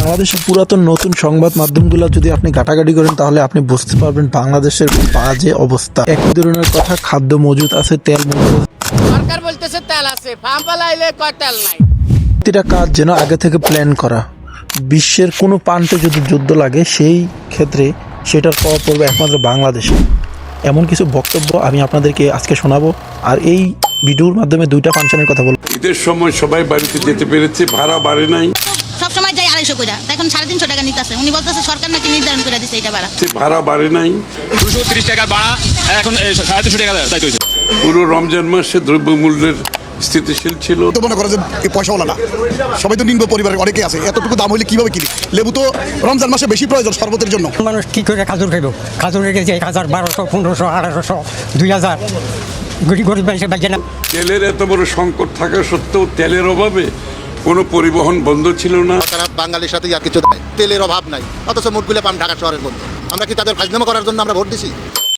বাংলাদেশের পুরাতন নতুন সংবাদ মাধ্যমগুলো যদি আপনি ঘাটাঘাটি করেন তাহলে আপনি বুঝতে পারবেন বাংলাদেশের বাজে অবস্থা। একই ধরনের কথা, খাদ্য মজুদ আছে, তেল মজুদ আছে, সরকার বলতেছে তেল আছে, ফার্ম পালাইলে কয় তেল নাই। প্রতিটা কাজ যেন আগে থেকে প্ল্যান করা। বিশ্বের কোনো প্রান্তে যদি যুদ্ধ লাগে সেই ক্ষেত্রে সেটার প্রভাব পড়বে একমাত্র বাংলাদেশে। এমন কিছু বক্তব্য আমি আপনাদেরকে আজকে শোনাবো। আর এই ভিডিওর মাধ্যমে দুইটা ফাংশনের কথা বলবো। ঈদের সময় সবাই বাড়িতে যেতে পেরেছে, ভাড়া বাড়ে নাই। সব সময় যাই 250 করে, এখন 350 টাকা নিতেছে। উনি বলতেছে সরকার নাকি নির্ধারণ করে দিচ্ছে এটা ভাড়া। ভাড়া বাড়ে নাই। 230 টাকা ভাড়া এখন 350 টাকা চাইতে হয়েছে। পুরো রমজান মাসে দ্রব্যমূল্যের স্থিতিশীল ছিল। তো মনে করে যে পয়সাওয়ালা না, সবাই তো নিম্ন পরিবারের অনেকে আছে, এতটুকু দাম হইলে কিভাবে কিনি? লেবু তো রমজান মাসে বেশি প্রয়োজন শরবতের জন্য। মানুষ কি করে খাজুর খাইব? খাজুর রেখেছে 1000, 1200, 1500, 1800, 2000। গরিব মানুষের বাজে না। তেলের এত বড় সংকট থাকা সত্ত্বেও তেলের অভাবে কোনো পরিবহন বন্ধ ছিল না। তারা বাঙালির সাথে আর কিছু দেয়, তেলের অভাব নাই, অথচ মুখগুলো পান ঢাকা শহরের মধ্যে। আমরা কি তাদের ফাজলামো করার জন্য আমরা ভোট দিছি?